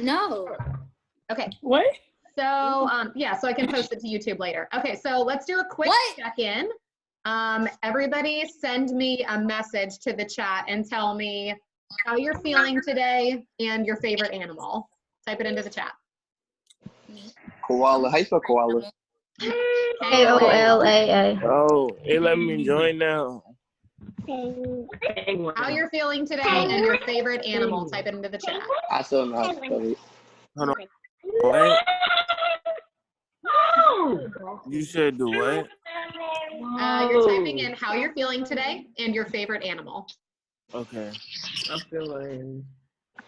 No. Okay. What? So, yeah, so I can post it to YouTube later. Okay, so let's do a quick check-in. Everybody send me a message to the chat and tell me how you're feeling today and your favorite animal. Type it into the chat. Koala. How you spell koala? Koala. Oh, it let me join now. How you're feeling today and your favorite animal. Type it into the chat. I still know how to spell it. Hold on. What? You said the what? You're typing in how you're feeling today and your favorite animal. Okay. I'm feeling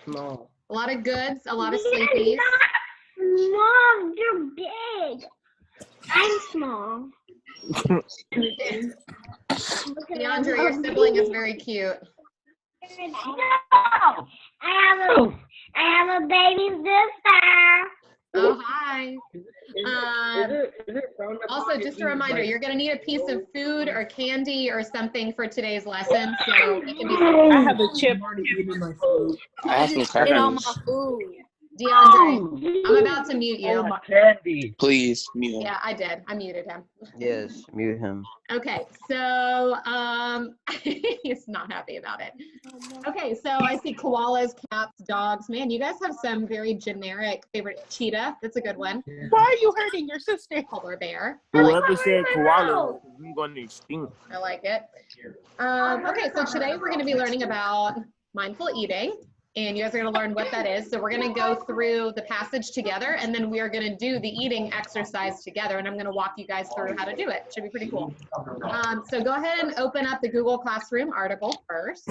small. A lot of goods, a lot of sleepies. Mom, you're big. I'm small. DeAndre, your sibling is very cute. No, I have a baby sister. Oh, hi. Also, just a reminder, you're going to need a piece of food or candy or something for today's lesson. So it can be something. I have a chip already eating my food. I have some Get on my crackers. food. DeAndre, I'm about to mute you. Oh, my candy. Please, mute him. Yeah, I did. I muted him. Yes, mute him. Okay, so he's not happy about it. Okay, so I see koalas, cats, dogs. Man, you guys have some very generic favorite. Cheetah, that's a good one. Why are you hurting your sister? Polar bear. Whoever said koala, I'm going to extinct. I like it. Okay, so today we're going to be learning about mindful eating. And you guys are going to learn what that is. So we're going to go through the passage together, and then we are going to do the eating exercise together, and I'm going to walk you guys through how to do it. Should be pretty cool. So go ahead and open up the Google Classroom article first.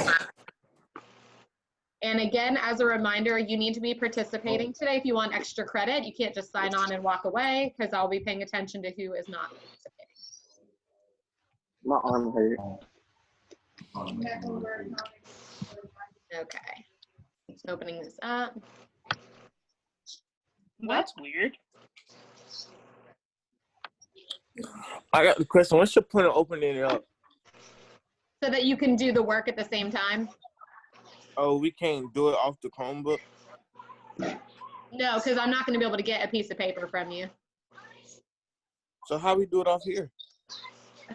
And again, as a reminder, you need to be participating today if you want extra credit. You can't just sign on and walk away, because I'll be paying attention to who is not participating. My arm hurt. Okay. Just opening this up. That's weird. I got the question. What's your point of opening it up? So that you can do the work at the same time? Oh, we can't do it off the Chromebook? No, because I'm not going to be able to get a piece of paper from you. So how we do it off here?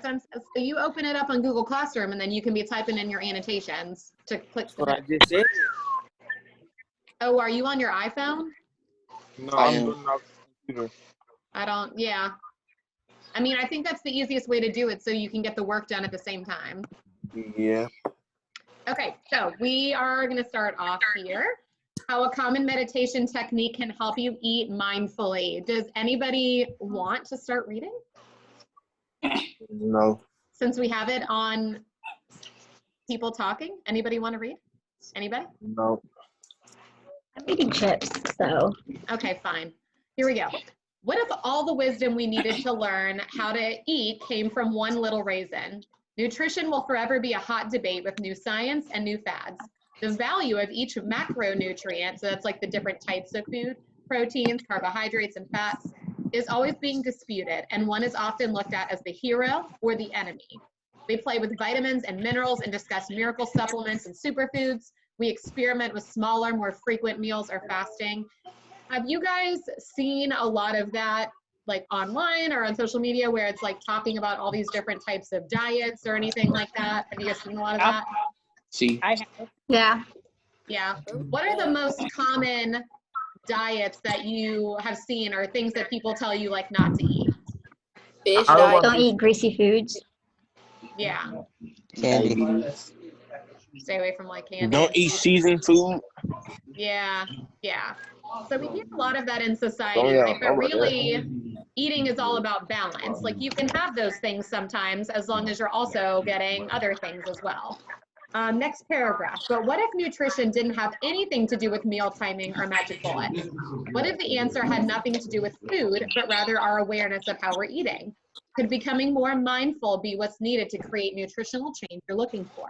So you open it up on Google Classroom, and then you can be typing in your annotations to click. What I just said. Oh, are you on your iPhone? No, I'm doing it off the computer. I don't, yeah. I mean, I think that's the easiest way to do it so you can get the work done at the same time. Yeah. Okay, so we are going to start off here. How a common meditation technique can help you eat mindfully. Does anybody want to start reading? No. Since we have it on people talking, anybody want to read? Anybody? No. I'm eating chips, so. Okay, fine. Here we go. What if all the wisdom we needed to learn how to eat came from one little raisin? Nutrition will forever be a hot debate with new science and new fads. The value of each macronutrient, so that's like the different types of food, proteins, carbohydrates, and fats, is always being disputed, and one is often looked at as the hero or the enemy. We play with vitamins and minerals and discuss miracle supplements and superfoods. We experiment with smaller, more frequent meals or fasting. Have you guys seen a lot of that like online or on social media where it's like talking about all these different types of diets or anything like that? Have you guys seen a lot of that? See. I have. Yeah. Yeah. What are the most common diets that you have seen or things that people tell you like not to eat? Fish diet. Don't eat greasy foods. Yeah. Candy. Stay away from like candy. Don't eat seasoned food. Yeah, yeah. So we hear a lot of that in society, right? But really, eating is all about balance. Like you can have those things sometimes as long as you're also getting other things as well. Next paragraph. But what if nutrition didn't have anything to do with meal timing or magic bullets? What if the answer had nothing to do with food, but rather our awareness of how we're eating? Could becoming more mindful be what's needed to create nutritional change you're looking for?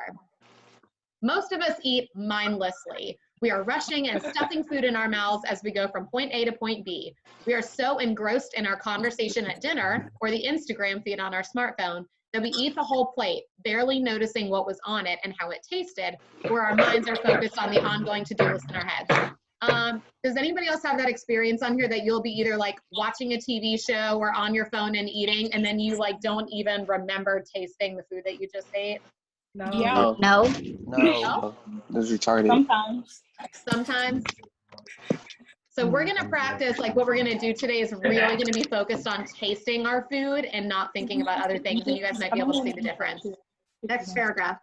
Most of us eat mindlessly. We are rushing and stuffing food in our mouths as we go from point A to point B. We are so engrossed in our conversation at dinner or the Instagram feed on our smartphone that we eat the whole plate, barely noticing what was on it and how it tasted, where our minds are focused on the ongoing to-do list in our heads. Does anybody else have that experience on here that you'll be either like watching a TV show or on your phone and eating, and then you like don't even remember tasting the food that you just ate? No. No. No. No? That's retarded. Sometimes. So we're gonna practice, like what we're gonna do today is really gonna be focused on tasting our food and not thinking about other things, and you guys might be able to see the difference. Next paragraph.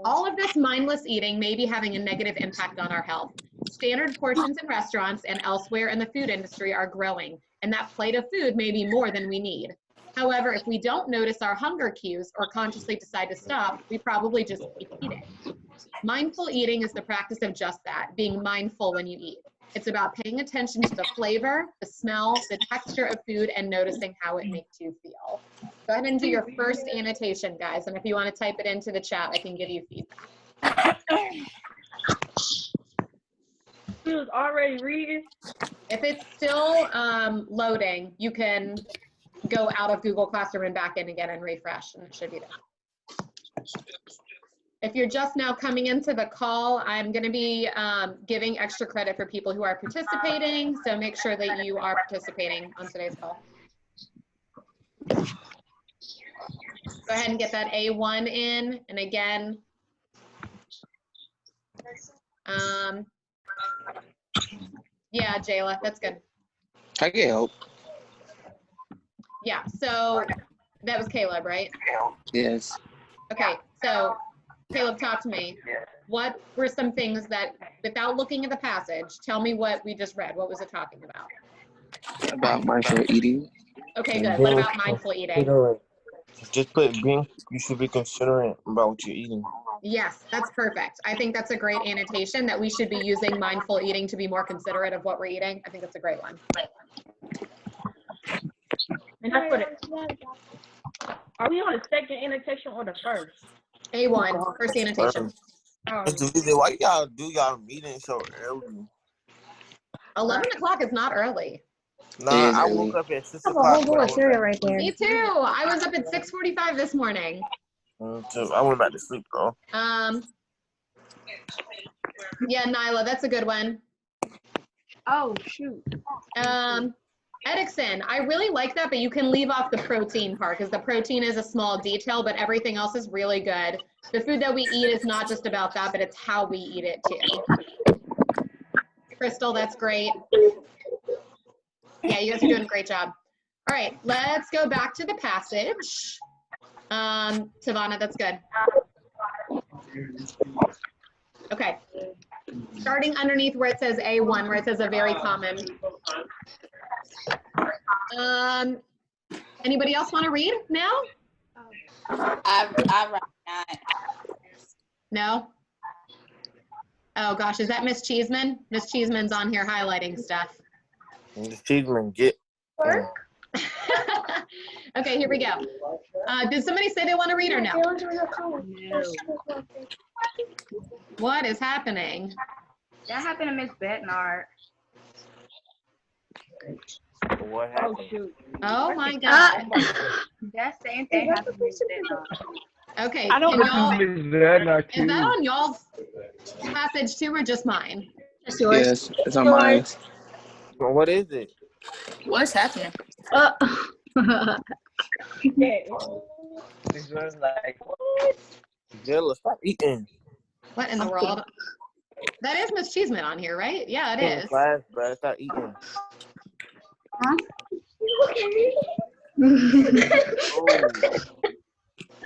All of this mindless eating may be having a negative impact on our health. Standard portions in restaurants and elsewhere in the food industry are growing, and that plate of food may be more than we need. However, if we don't notice our hunger cues or consciously decide to stop, we probably just keep eating. Mindful eating is the practice of just that, being mindful when you eat. It's about paying attention to the flavor, the smell, the texture of food, and noticing how it makes you feel. Go ahead and do your first annotation, guys, and if you want to type it into the chat, I can give you feedback. She was already reading. If it's still loading, you can go out of Google Classroom and back in again and refresh, and it should be done. If you're just now coming into the call, I'm going to be giving extra credit for people who are participating, so make sure that you are participating on today's call. Go ahead and get that A1 in, and again, yeah, Jayla, that's good. I can help. Yeah, so that was Caleb, right? Yes. Okay, so Caleb, talk to me. What were some things that, without looking at the passage, tell me what we just read. What was it talking about? About mindful eating. Okay, good. What about mindful eating? Just you should be considering about what you're eating. Yes, that's perfect. I think that's a great annotation that we should be using mindful eating to be more considerate of what we're eating. I think that's a great one. And that's what it. Are we on the second annotation or the first? A1, first annotation. Why y'all do y'all meeting so early? 11 o'clock is not early. Nah, I early. woke up at 6 I have a o'clock. whole bowl of cereal right there. Me too. I was up at 6:45 this morning. I went back to sleep, though. Yeah, Nyla, that's a good one. Oh shoot. Edixon, I really like that, but you can leave off the protein part because the protein is a small detail, but everything else is really good. The food that we eat is not just about that, but it's how we eat it too. Crystal, that's great. Yeah, you guys are doing a great job. All right, let's go back to the passage. Tavana, that's good. Okay. Starting underneath where it says A1, where it says a very common. Anybody else want to read now? I write not. No? Oh gosh, is that Miss Cheeseman? Miss Cheeseman's on here highlighting stuff. Miss Cheeseman, get. Okay, here we go. Did somebody say they want to read or no? No. What is happening? That happened to Miss Bednar. What Oh happened? shoot. Oh my God. That same thing happened to Miss Bednar. Okay, I don't can know. y'all, is that on y'all's passage too or just mine? That's yours. Yes, it's on mine. What is it? What's happening? This was like what? Jayla, stop eating. What in the world? That is Miss Cheeseman on here, right? Yeah, it In is. class, bro. Stop eating. Huh?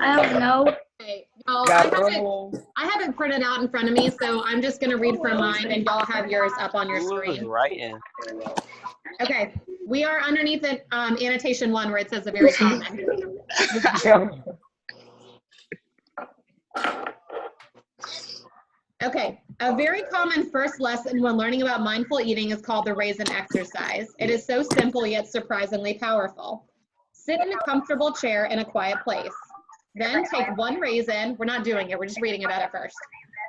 I don't know. Okay, y'all, Got I have it printed out in front of me, so I'm just gonna read from mine and y'all have yours up on your Who was screen. writing? Okay, we are underneath it, annotation 1 where it says a very common. Okay, a very common first lesson when learning about mindful eating is called the Raisin Exercise. It is so simple yet surprisingly powerful. Sit in a comfortable chair in a quiet place. Then take one raisin. We're not doing it, we're just reading about it first.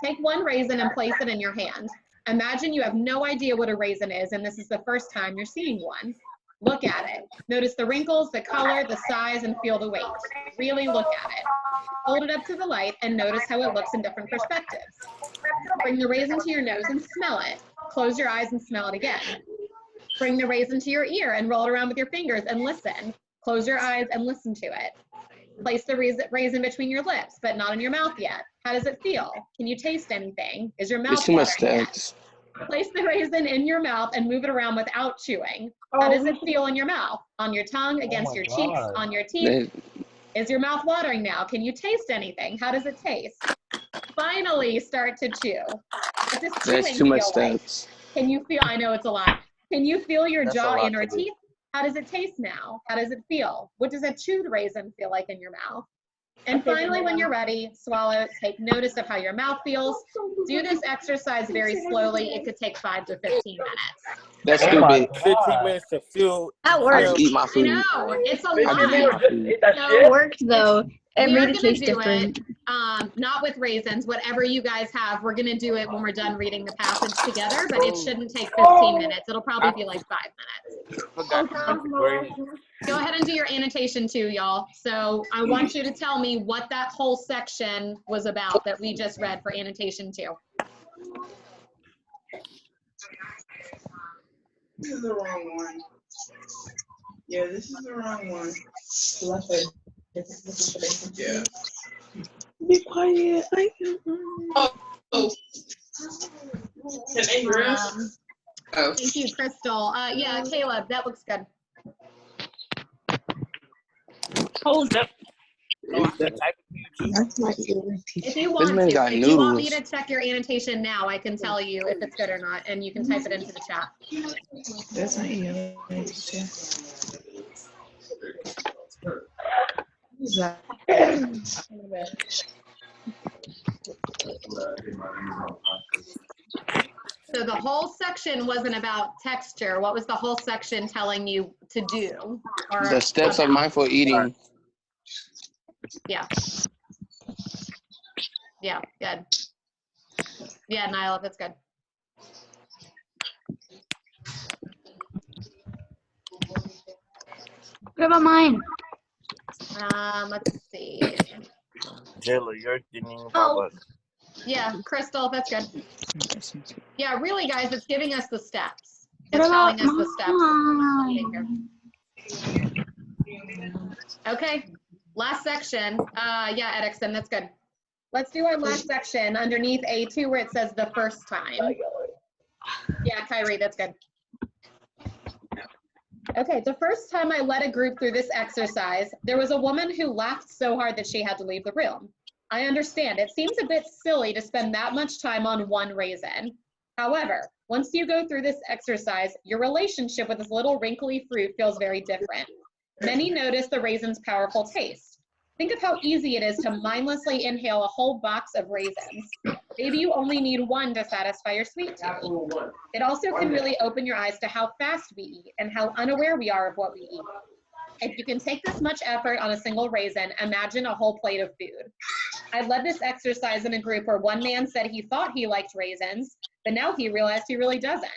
Take one raisin and place it in your hand. Imagine you have no idea what a raisin is and this is the first time you're seeing one. Look at it. Notice the wrinkles, the color, the size, and feel the weight. Really look at it. Hold it up to the light and notice how it looks in different perspectives. Bring the raisin to your nose and smell it. Close your eyes and smell it again. Bring the raisin to your ear and roll it around with your fingers and listen. Close your eyes and listen to it. Place the raisin between your lips, but not in your mouth yet. How does it feel? Can you taste anything? Is your mouth There's too much watering yet? steps. Place the raisin in your mouth and move it around without chewing. How does it feel in your mouth? On your tongue, against your cheeks, on your teeth? Is your mouth watering now? Can you taste anything? How does it taste? Finally, start to chew. What does There's chewing too much feel like? steps. Can you feel, I know it's a lot. Can you feel your That's a jaw lot in or to do. teeth? How does it taste now? How does it feel? What does a chewed raisin feel like in your mouth? And finally, when you're ready, swallow, take notice of how your mouth feels. Do this exercise very slowly. It could take 5 to 15 minutes. That's Oh my stupid. 15 minutes to feel. That I works. just eat my I food. know, it's a I just eat lot. my food. It's that So- shit. It works though. We are Every gonna tastes do different. it, not with raisins, whatever you guys have, we're gonna do it when we're done reading the passage together, but it shouldn't take 15 minutes. It'll probably be like 5 minutes. Go ahead and do your annotation too, y'all. So I want you to tell me what that whole section was about that we just read for annotation too. This is the wrong one. Yeah, this is the wrong one. Yeah. Be quiet. Oh. Can they hear us? Oh. Thank you, Crystal. Yeah, Caleb, that looks good. Hold up. That's my ear. If you This want man to, got if you want me noodles. to check your annotation now, I can tell you if it's good or not, and you can type it into the chat. That's my ear. So the whole section wasn't about texture. What was the whole section telling you to do? Or The steps of about? mindful eating. Yeah. Yeah, good. Yeah, Nyla, that's good. What about mine? Let's see. Jayla, you're thinking about Oh. what? Yeah, Crystal, that's good. Yeah, really, guys, it's giving us the steps. What It's about telling us the steps. mine? Okay, last section. Yeah, Edison, that's good. Let's do our last section underneath A2 where it says the first time. Yeah, Kyrie, that's good. Okay, the first time I led a group through this exercise, there was a woman who laughed so hard that she had to leave the room. I understand, it seems a bit silly to spend that much time on one raisin. However, once you go through this exercise, your relationship with this little wrinkly fruit feels very different. Many notice the raisin's powerful taste. Think of how easy it is to mindlessly inhale a whole box of raisins. Maybe you only need one to satisfy your sweet tooth. It also can really open your eyes to how fast we eat and how unaware we are of what we eat. If you can take this much effort on a single raisin, imagine a whole plate of food. I led this exercise in a group where one man said he thought he liked raisins, but now he realized he really doesn't.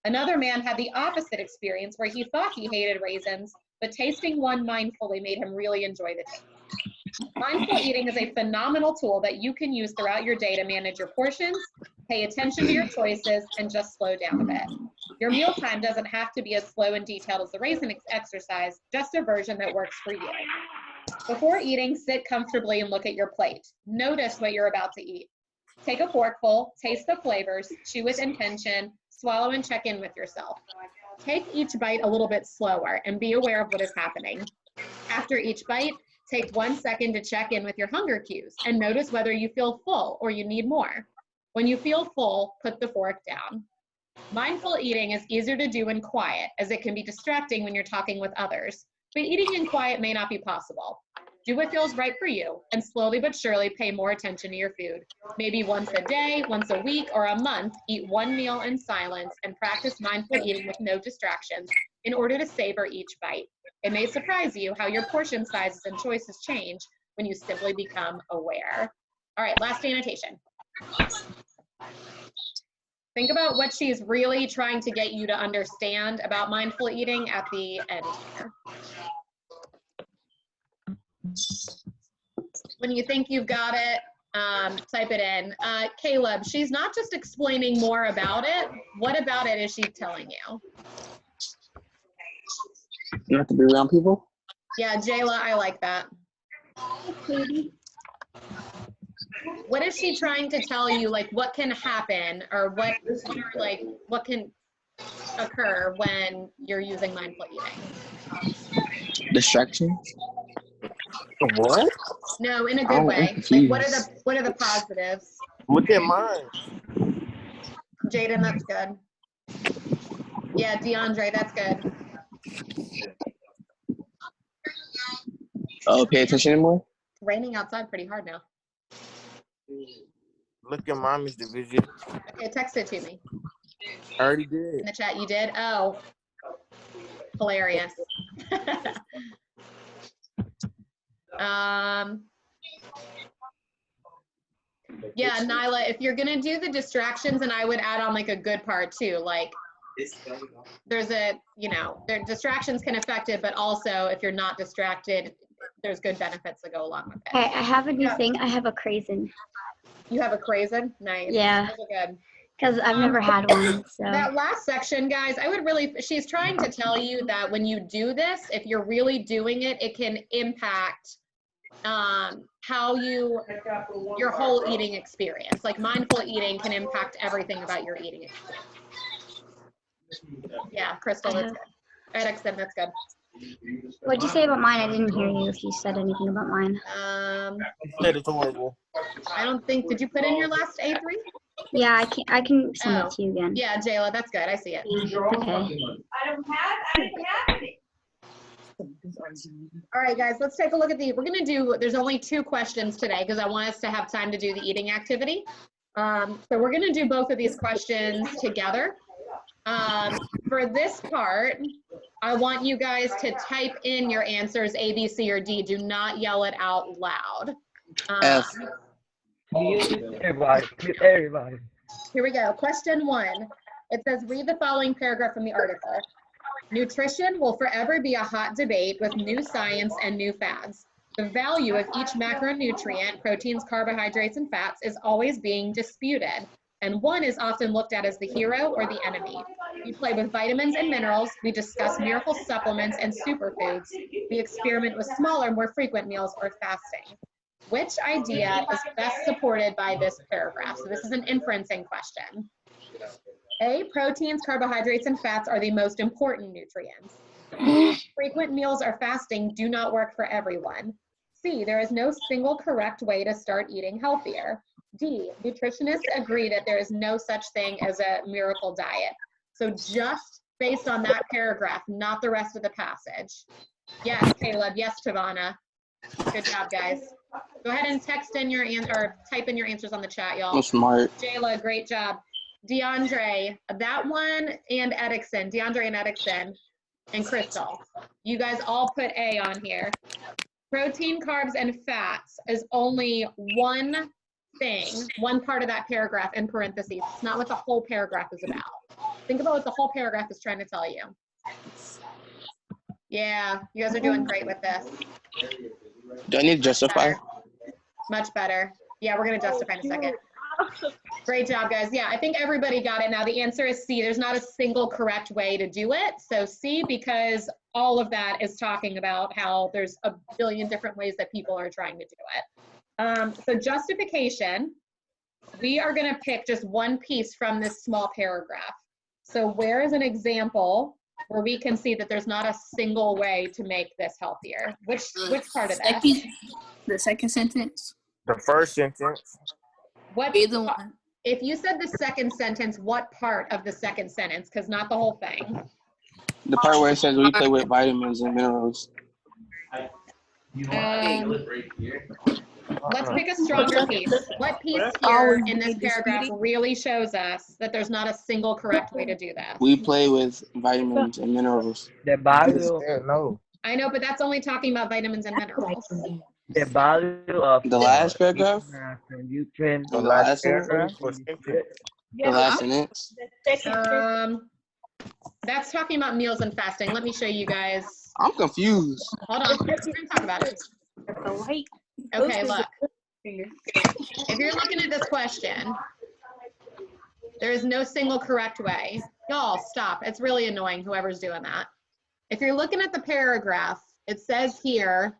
Another man had the opposite experience where he thought he hated raisins, but tasting one mindfully made him really enjoy the taste. Mindful eating is a phenomenal tool that you can use throughout your day to manage your portions, pay attention to your choices, and just slow down a bit. Your mealtime doesn't have to be as slow and detailed as the raisin exercise, just a version that works for you. Before eating, sit comfortably and look at your plate. Notice what you're about to eat. Take a forkful, taste the flavors, chew with intention, swallow and check in with yourself. Take each bite a little bit slower and be aware of what is happening. After each bite, take 1 second to check in with your hunger cues and notice whether you feel full or you need more. When you feel full, put the fork down. Mindful eating is easier to do in quiet, as it can be distracting when you're talking with others, but eating in quiet may not be possible. Do what feels right for you, and slowly but surely pay more attention to your food. Maybe once a day, once a week, or a month, eat one meal in silence and practice mindful eating with no distractions in order to savor each bite. It may surprise you how your portion sizes and choices change when you simply become aware. All right, last annotation. Think about what she's really trying to get you to understand about mindful eating at the end here. When you think you've got it, Type it in. Caleb, she's not just explaining more about it. What about it is she telling you? You have to be around people? Yeah, Jayla, I like that. What is she trying to tell you? Like, what can happen, or what can occur when you're using mindful eating? Distractions? What? No, in a good I'm way. Like, confused. what are the positives? Look at mine. Jaden, that's good. Yeah, DeAndre, that's good. Oh, pay attention anymore? It's raining outside pretty hard now. Look at mine, Miss DeVizia. Okay, text it to me. I already In did. the chat, you did? Oh, hilarious. Yeah, Nyla, if you're gonna do the distractions, and I would add on like a good part too, like there's their distractions can affect it, but also if you're not distracted, there's good benefits that go along with it. I have a new thing. I have a Raisin. You have a Raisin? Nice. Yeah. Those are good. Because I've never had one. So. That last section, guys, she's trying to tell you that when you do this, if you're really doing it, it can impact how your whole eating experience. Like mindful eating can impact everything about your eating experience. Yeah, Crystal, that's good. Edixon, that's good. What'd you say about mine? I didn't hear you if you said anything about mine. You said it's horrible. I don't think, did you put in your last A3? Yeah, I can send it to you again. Yeah, Jayla, that's good. I see it. Okay. I don't have it. All right, guys, let's take a look at there's only 2 questions today because I want us to have time to do the eating activity. So we're gonna do both of these questions together. For this part, I want you guys to type in your answers A, B, C, or D. Do not yell it out loud. F. Everybody. Here we go. Question 1. It says, read the following paragraph from the article. Nutrition will forever be a hot debate with new science and new fads. The value of each macronutrient, proteins, carbohydrates, and fats, is always being disputed, and one is often looked at as the hero or the enemy. We play with vitamins and minerals. We discuss miracle supplements and superfoods. We experiment with smaller, more frequent meals or fasting. Which idea is best supported by this paragraph? So this is an inferencing question. A, proteins, carbohydrates, and fats are the most important nutrients. Frequent meals or fasting do not work for everyone. C, there is no single correct way to start eating healthier. D, nutritionists agree that there is no such thing as a miracle diet. So just based on that paragraph, not the rest of the passage. Yes, Caleb. Yes, Tavana. Good job, guys. Go ahead and text in your or type in your answers on the chat, y'all. I'm smart. Jayla, great job. DeAndre, that one, and Edixon. DeAndre and Edixon, and Crystal. You guys all put A on here. Protein, carbs, and fats is only one thing, one part of that paragraph in parentheses. It's not what the whole paragraph is about. Think about what the whole paragraph is trying to tell you. Yeah, you guys are doing great with this. Do I need to justify? Much better. Yeah, we're going to justify in a second. Great job, guys. Yeah, I think everybody got it now. The answer is C. There's not a single correct way to do it. So C, because all of that is talking about how there's a billion different ways that people are trying to do it. So justification, we are going to pick just one piece from this small paragraph. So where is an example where we can see that there's not a single way to make this healthier? Which part of that? The second sentence. The first sentence. What? Either one. If you said the second sentence, what part of the second sentence? Because not the whole thing. The part where it says we play with vitamins and minerals. Let's pick a stronger piece. What piece here in this paragraph really shows us that there's not a single correct way to do that? We play with vitamins and minerals. The value. No. I know, but that's only talking about vitamins and minerals. The value of the last paragraph. Nutrients. The last paragraph. The last sentence. That's talking about meals and fasting. Let me show you guys. I'm confused. Hold on. We're going to talk about it. Okay, look. finger. If you're looking at this question, there is no single correct way. Y'all, stop. It's really annoying, whoever's doing that. If you're looking at the paragraph, it says here,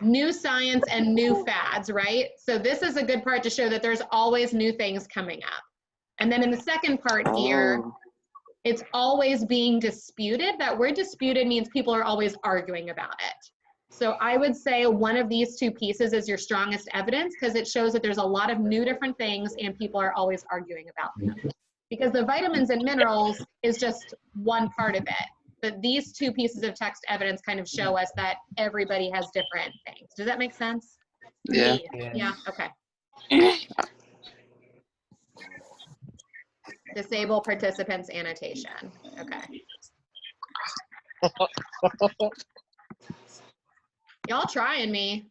new science and new fads, right? So this is a good part to show that there's always new things coming up. And then in the second part here, it's always being disputed. That word disputed means people are always arguing about it. So I would say one of these two pieces is your strongest evidence because it shows that there's a lot of new different things and people are always arguing about them. Because the vitamins and minerals is just one part of it. But these two pieces of text evidence kind of show us that everybody has different things. Does that make sense? Yeah. Yeah, okay. Disable participants annotation. Okay. Y'all trying me.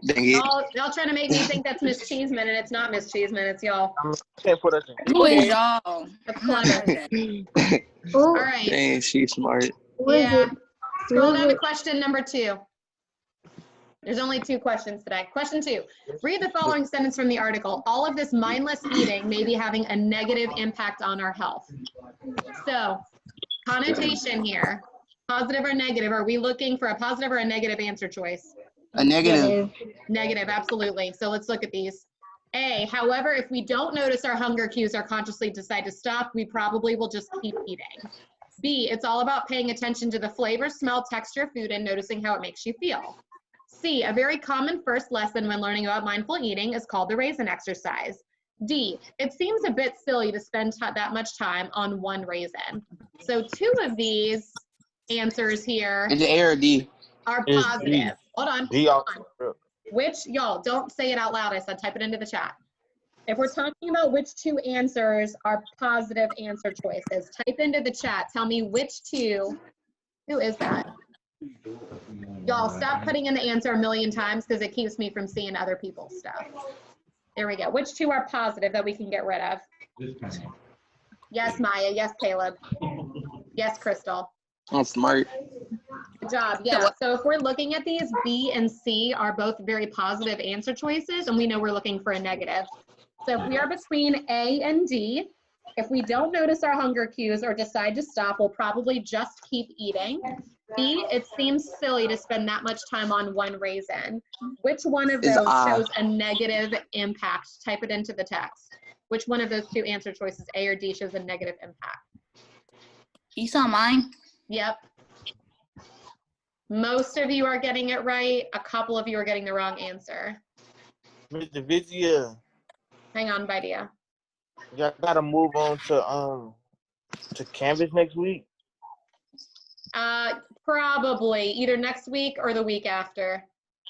Y'all trying to make me think that's Miss Cheeseman, and it's not Miss Cheeseman, it's y'all. Can't put us in. Who is y'all? That's clever. All right. Dang, she's smart. Yeah. Scroll down to question number 2. There's only 2 questions today. Question 2. Read the following sentence from the article. All of this mindless eating may be having a negative impact on our health. So, connotation here. Positive or negative? Are we looking for a positive or a negative answer choice? A negative. Negative, absolutely. So let's look at these. A, however, if we don't notice our hunger cues or consciously decide to stop, we probably will just keep eating. B, it's all about paying attention to the flavor, smell, texture of food and noticing how it makes you feel. C, a very common first lesson when learning about mindful eating is called the Raisin Exercise. D, it seems a bit silly to spend that much time on one raisin. So 2 of these answers here Is it A or D? are It's positive. D. Hold on. D Hold also. on. Which, y'all, don't say it out loud. I said type it into the chat. If we're talking about which 2 answers are positive answer choices, type into the chat. Tell me which 2. Who is that? Y'all, stop putting in the answer a million times because it keeps me from seeing other people's stuff. There we go. Which 2 are positive that we can get rid of? Yes, Maya. Yes, Caleb. Yes, Crystal. I'm smart. Good job. Yeah. So if we're looking at these, B and C are both very positive answer choices, and we know we're looking for a negative. So if we are between A and D, if we don't notice our hunger cues or decide to stop, we'll probably just keep eating. B, it seems silly to spend that much time on one raisin. Which one of those shows a negative impact? Type it into the text. Which one of those 2 answer choices, A or D, shows a negative impact? You saw mine? Yep. Most of you are getting it right. A couple of you are getting the wrong answer. Miss DeVizia, Hang on, Vidia. y'all gotta move on to Canvas next week. Probably either next week or the week after.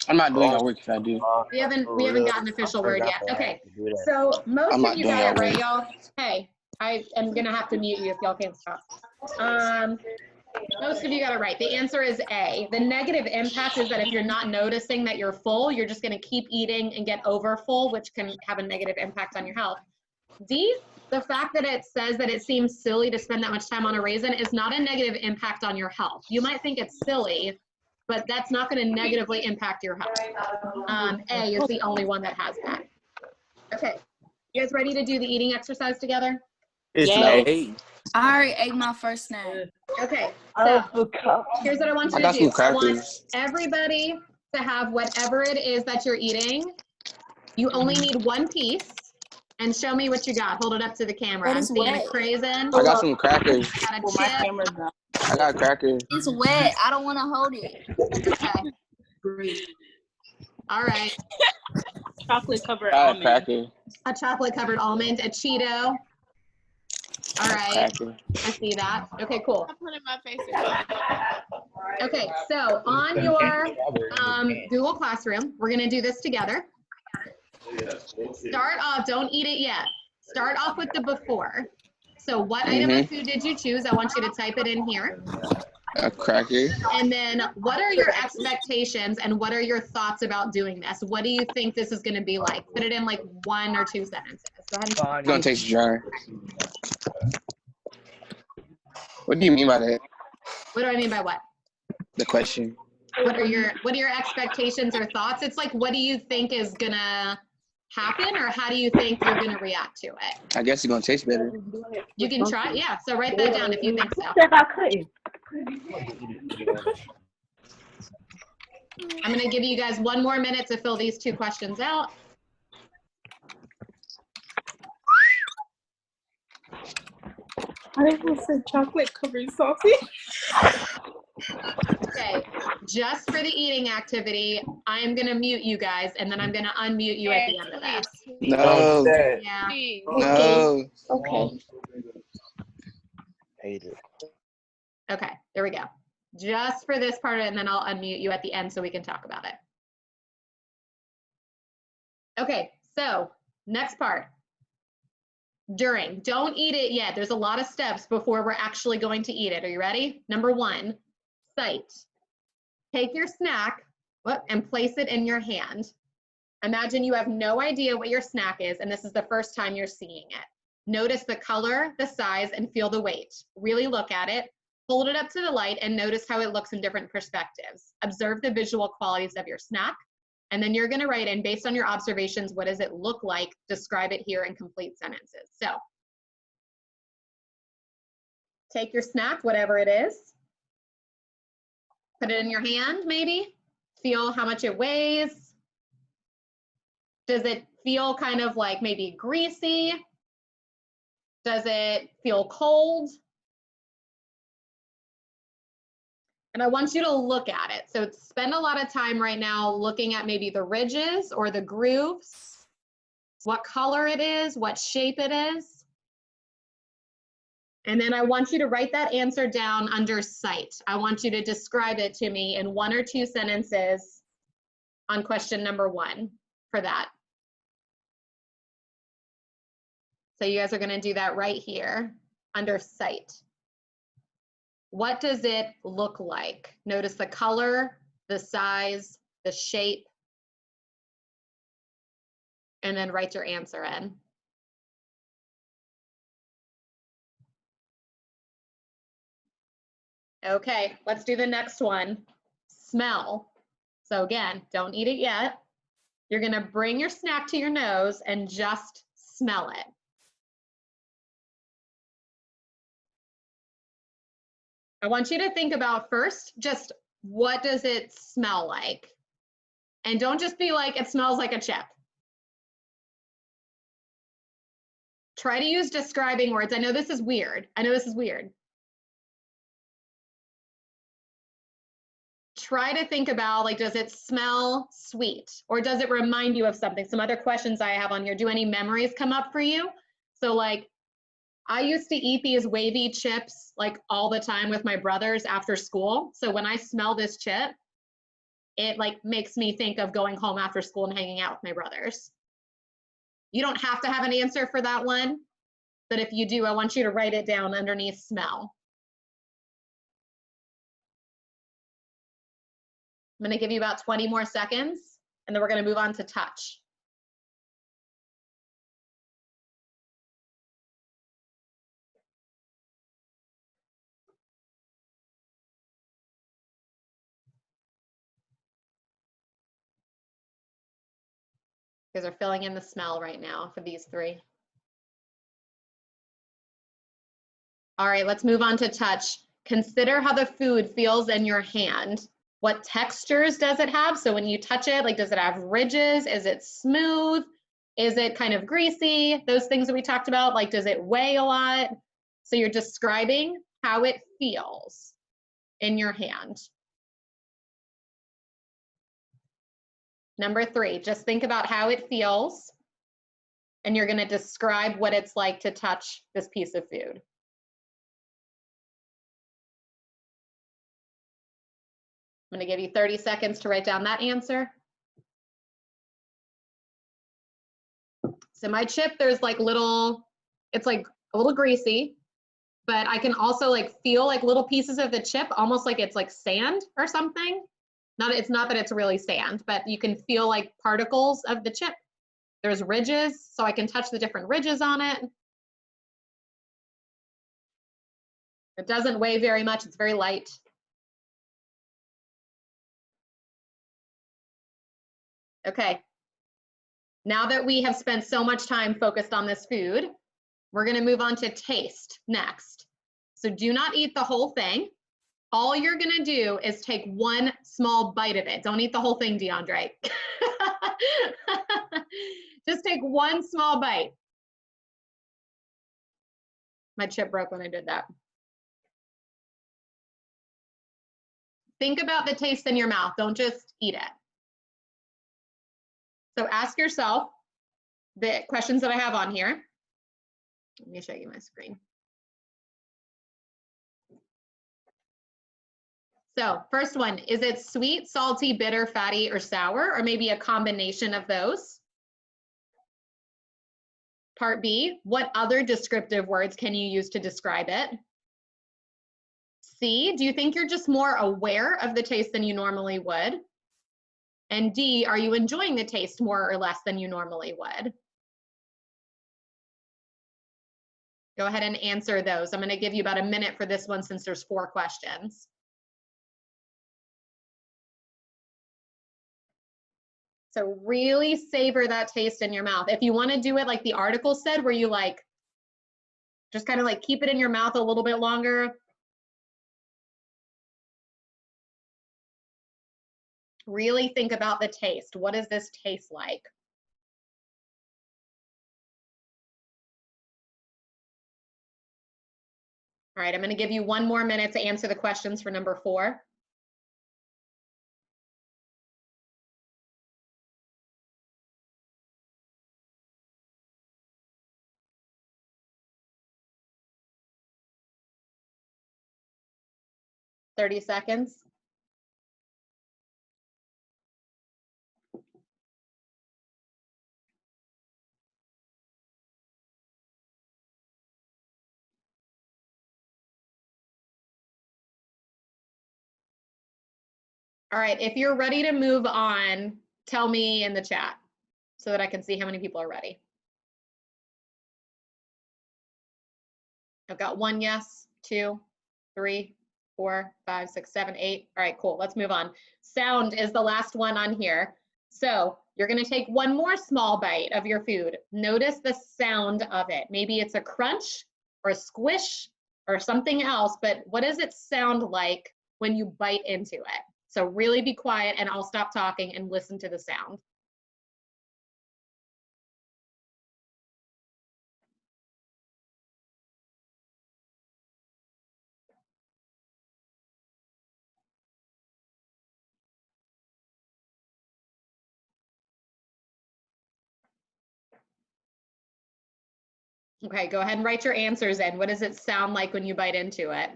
I'm not doing your work if I do. We haven't gotten official word yet. Okay, so most of you got it right, y'all. Hey, I am gonna have to mute you if y'all can't stop. Most of you got it right. The answer is A. The negative impact is that if you're not noticing that you're full, you're just gonna keep eating and get over full, which can have a negative impact on your health. D, the fact that it says that it seems silly to spend that much time on a raisin is not a negative impact on your health. You might think it's silly, but that's not going to negatively impact your health. A is the only one that has that. Okay, you guys ready to do the eating exercise together? I already ate my first snack. Okay, so here's what I want you to do. I want everybody to have whatever it is that you're eating. You only need 1 piece. And show me what you got. Hold it up to the camera. I'm seeing a raisin. I got some crackers. Got a chip. I got crackers. It's wet. I don't want to hold it. Okay. All right. Chocolate covered almond. cracker. A chocolate covered almond. A Cheeto. All right. I see that. Okay, cool. I put it in my face. Okay, so on your Google Classroom, we're going to do this together. Start off, don't eat it yet. Start off with the before. So what item of food did you choose? I want you to type it in here. A cracker. And then what are your expectations and what are your thoughts about doing this? What do you think this is going to be like? Put it in like 1 or 2 sentences. Go ahead. It's going to taste dry. What do you mean by that? What do I mean by what? The question. What are your expectations or thoughts? It's like, what do you think is gonna happen, or how do you think you're gonna react to it? I guess it's gonna taste better. You can try, yeah. So write that down if you think so. If I couldn't. I'm gonna give you guys 1 more minute to fill these 2 questions out. I think we'll say chocolate covered sausage. Okay, just for the eating activity, I'm gonna mute you guys, and then I'm gonna unmute you at the end of this. No. Yeah. No. Okay. Hate it. Okay, there we go. Just for this part, and then I'll unmute you at the end so we can talk about it. Okay, so next part. During. Don't eat it yet. There's a lot of steps before we're actually going to eat it. Are you ready? Number 1, sight. Take your snack and place it in your hand. Imagine you have no idea what your snack is, and this is the first time you're seeing it. Notice the color, the size, and feel the weight. Really look at it. Hold it up to the light and notice how it looks in different perspectives. Observe the visual qualities of your snack, and then you're gonna write in, based on your observations, what does it look like? Describe it here in complete sentences. So, take your snack, whatever it is. Put it in your hand, maybe. Feel how much it weighs. Does it feel kind of like maybe greasy? Does it feel cold? And I want you to look at it. So spend a lot of time right now looking at maybe the ridges or the grooves, what color it is, what shape it is. And then I want you to write that answer down under sight. I want you to describe it to me in 1 or 2 sentences on question number 1 for that. So you guys are gonna do that right here under sight. What does it look like? Notice the color, the size, the shape, and then write your answer in. Okay, let's do the next one. Smell. So again, don't eat it yet. You're gonna bring your snack to your nose and just smell it. I want you to think about first, just what does it smell like? And don't just be like, it smells like a chip. Try to use describing words. I know this is weird. Try to think about, like, does it smell sweet? Or does it remind you of something? Some other questions I have on here. Do any memories come up for you? So like, I used to eat these wavy chips like all the time with my brothers after school. So when I smell this chip, it like makes me think of going home after school and hanging out with my brothers. You don't have to have an answer for that one, but if you do, I want you to write it down underneath smell. I'm gonna give you about 20 more seconds, and then we're gonna move on to touch. You guys are filling in the smell right now for these 3. All right, let's move on to touch. Consider how the food feels in your hand. What textures does it have? So when you touch it, like, does it have ridges? Is it smooth? Is it kind of greasy? Those things that we talked about, like, does it weigh a lot? So you're describing how it feels in your hand. Number 3, just think about how it feels, and you're gonna describe what it's like to touch this piece of food. I'm gonna give you 30 seconds to write down that answer. So my chip, there's like it's like a little greasy, but I can also like feel like little pieces of the chip, almost like it's like sand or something. It's not that it's really sand, but you can feel like particles of the chip. There's ridges, so I can touch the different ridges on it. It doesn't weigh very much, it's very light. Okay. Now that we have spent so much time focused on this food, we're going to move on to taste next. So do not eat the whole thing. All you're going to do is take one small bite of it. Don't eat the whole thing, DeAndre. Just take one small bite. My chip broke when I did that. Think about the taste in your mouth. Don't just eat it. So ask yourself the questions that I have on here. Let me show you my screen. So first one, is it sweet, salty, bitter, fatty, or sour, or maybe a combination of those? Part B, what other descriptive words can you use to describe it? C, do you think you're just more aware of the taste than you normally would? And D, are you enjoying the taste more or less than you normally would? Go ahead and answer those. I'm going to give you about a minute for this one since there's 4 questions. So really savor that taste in your mouth. If you want to do it like the article said, where you like, just kind of like keep it in your mouth a little bit longer. Really think about the taste. What does this taste like? All right, I'm going to give you 1 more minute to answer the questions for number 4. "30 seconds. All right, if you're ready to move on, tell me in the chat so that I can see how many people are ready. I've got 1 yes, 2, 3, 4, 5, 6, 7, 8. All right, cool. Let's move on. Sound is the last one on here. So you're going to take 1 more small bite of your food. Notice the sound of it. Maybe it's a crunch or a squish or something else, but what does it sound like when you bite into it? So really be quiet and I'll stop talking and listen to the sound. Okay, go ahead and write your answers in. What does it sound like when you bite into it?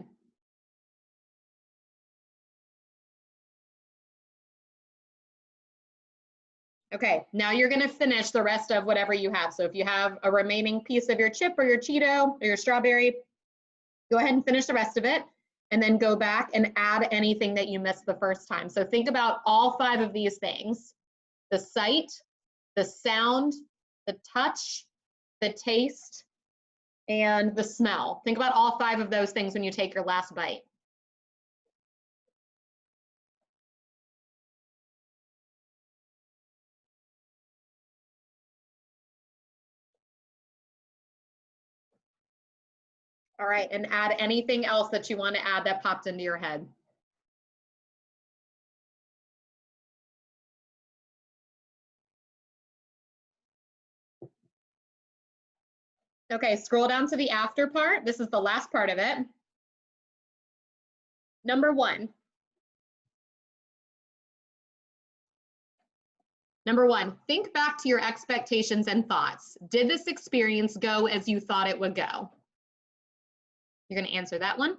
Okay, now you're gonna finish the rest of whatever you have. So if you have a remaining piece of your chip or your Cheeto or your strawberry, go ahead and finish the rest of it and then go back and add anything that you missed the first time. So think about all 5 of these things: the sight, the sound, the touch, the taste, and the smell. Think about all 5 of those things when you take your last bite. All right, and add anything else that you want to add that popped into your head. Okay, scroll down to the after part. This is the last part of it. Number 1. Number 1, think back to your expectations and thoughts. Did this experience go as you thought it would go? You're going to answer that one.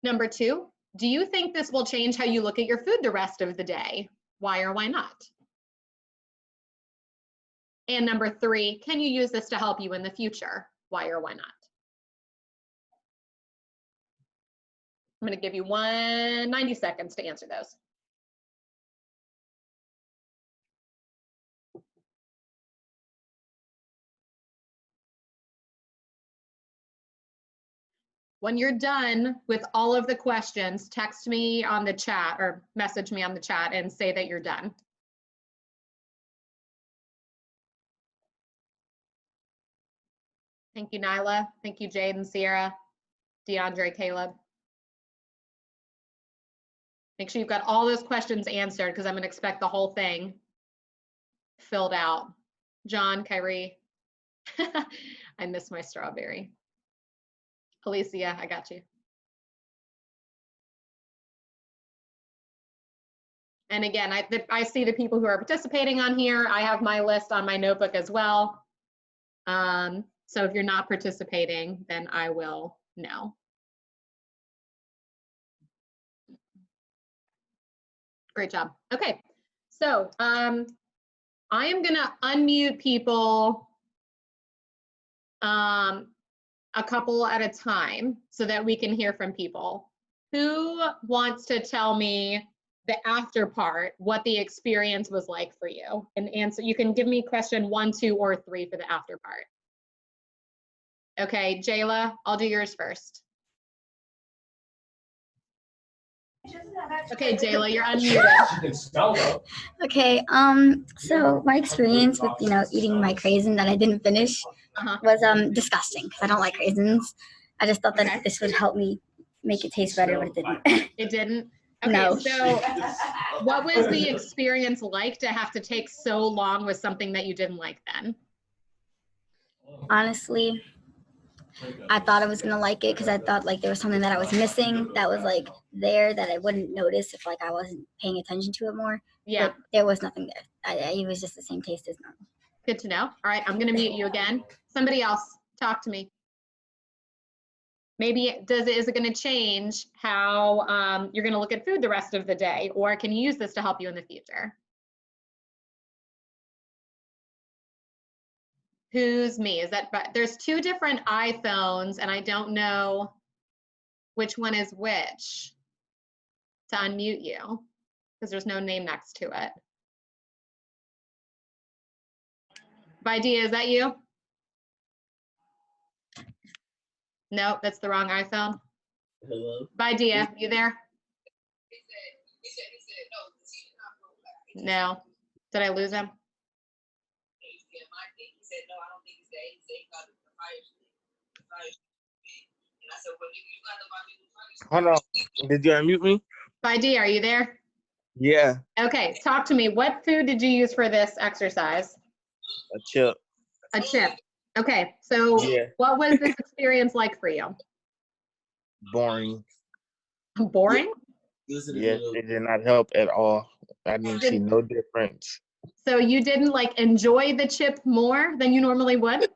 Number 2, do you think this will change how you look at your food the rest of the day? Why or why not? And number 3, can you use this to help you in the future? Why or why not? I'm going to give you 90 seconds to answer those. When you're done with all of the questions, text me on the chat or message me on the chat and say that you're done. Thank you, Nyla. Thank you, Jade and Sierra, DeAndre, Caleb. Make sure you've got all those questions answered because I'm going to expect the whole thing filled out. John, Kyrie. I miss my strawberry. Alicia, I got you. And again, I see the people who are participating on here. I have my list on my notebook as well. So if you're not participating, then I will know. Great job. Okay, so I am gonna unmute people a couple at a time so that we can hear from people. Who wants to tell me the after part, what the experience was like for you? And answer, you can give me question 1, 2, or 3 for the after part. Okay, Jayla, I'll do yours first. Okay, Jayla, you're unmuted. Okay, so my experience with, eating my raisin that I didn't finish was disgusting because I don't like raisins. I just thought that this would help me make it taste better, but it didn't. It didn't? Okay, No. So what was the experience like to have to take so long with something that you didn't like then? Honestly, I thought I was gonna like it because I thought like there was something that I was missing that was like there that I wouldn't notice if like I wasn't paying attention to it more. Yeah. But there was nothing there. It was just the same taste as normal. Good to know. All right, I'm gonna mute you again. Somebody else, talk to me. Maybe is it gonna change how you're gonna look at food the rest of the day, or can you use this to help you in the future? Who's me? Is that, but there's 2 different iPhones and I don't know which one is which to unmute you because there's no name next to it. Vidia, is that you? No, that's the wrong iPhone. Hello? Vidia, you there? No. Did I lose him? Hold on. Did you unmute me? Vidia, are you there? Yeah, Okay, talk to me. What food did you use for this exercise? a chip. A chip. Okay, so Yeah. what was this experience like for you? Boring. Boring? Yes, it did not help at all. I didn't see no difference. So you didn't like enjoy the chip more than you normally would?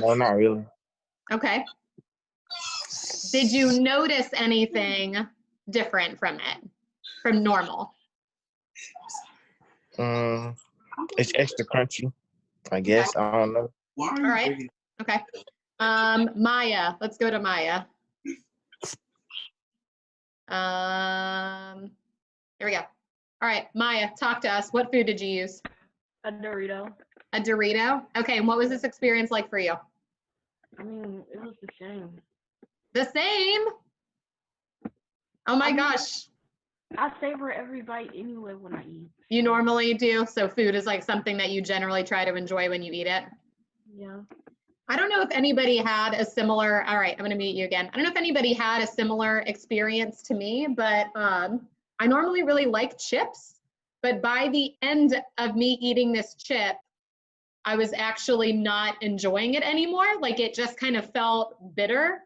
No, not really. Okay. Did you notice anything different from it, from normal? It's extra crunchy, I guess. Okay. I don't know. All right. Okay. Maya, let's go to Maya. Here we go. All right, Maya, talk to us. What food did you use? A Dorito. A Dorito? Okay, and what was this experience like for you? I mean, it was the same. The same? Oh my gosh. I savor every bite anyway when I eat. You normally do? So food is like something that you generally try to enjoy when you eat it? Yeah. I don't know if anybody had a similar, all right, I'm gonna meet you again. I don't know if anybody had a similar experience to me, but I normally really like chips, but by the end of me eating this chip, I was actually not enjoying it anymore. Like it just kind of felt bitter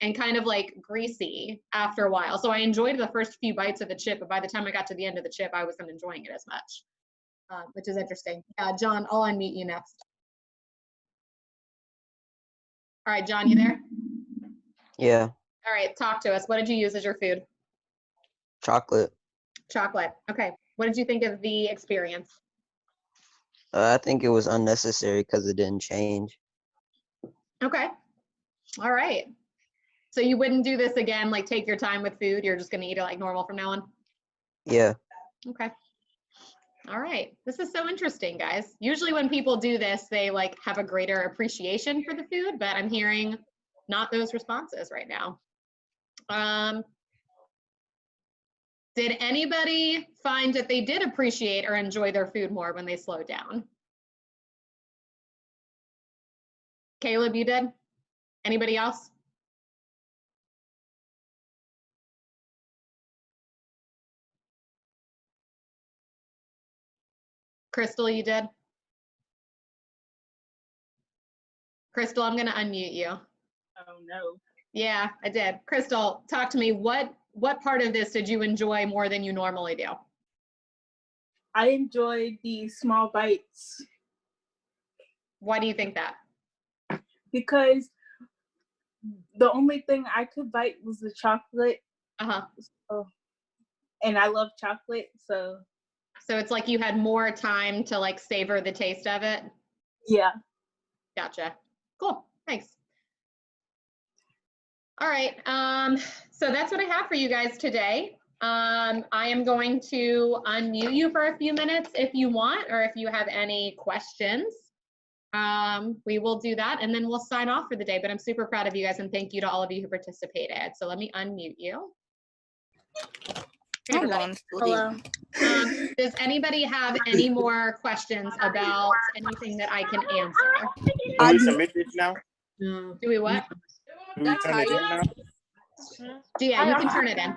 and kind of like greasy after a while. So I enjoyed the first few bites of the chip, but by the time I got to the end of the chip, I wasn't enjoying it as much, which is interesting. John, I'll unmute you next. All right, John, you there? Yeah, All right, talk to us. What did you use as your food? chocolate. Chocolate. Okay. What did you think of the experience? I think it was unnecessary because it didn't change. Okay. All right. So you wouldn't do this again, like take your time with food? You're just going to eat it like normal from now on? Yeah. Okay. All right. This is so interesting, guys. Usually when people do this, they like have a greater appreciation for the food, but I'm hearing not those responses right now. Did anybody find that they did appreciate or enjoy their food more when they slowed down? Caleb, you did? Anybody else? Crystal, you did? Crystal, I'm going to unmute you. Oh, no. Yeah, I did. Crystal, talk to me. What part of this did you enjoy more than you normally do? I enjoyed the small bites. Why do you think that? Because the only thing I could bite was the chocolate. So, and I love chocolate, so. So it's like you had more time to like savor the taste of it? Yeah. Gotcha. Cool. Thanks. All right. So that's what I have for you guys today. I am going to unmute you for a few minutes if you want, or if you have any questions. We will do that and then we'll sign off for the day, but I'm super proud of you guys and thank you to all of you who participated. So let me unmute you. Hey, everybody. Hello. Does anybody have any more questions about anything that I can answer? Do we submit this now? Do we what? Do we turn it in now? Yeah, you can turn it in.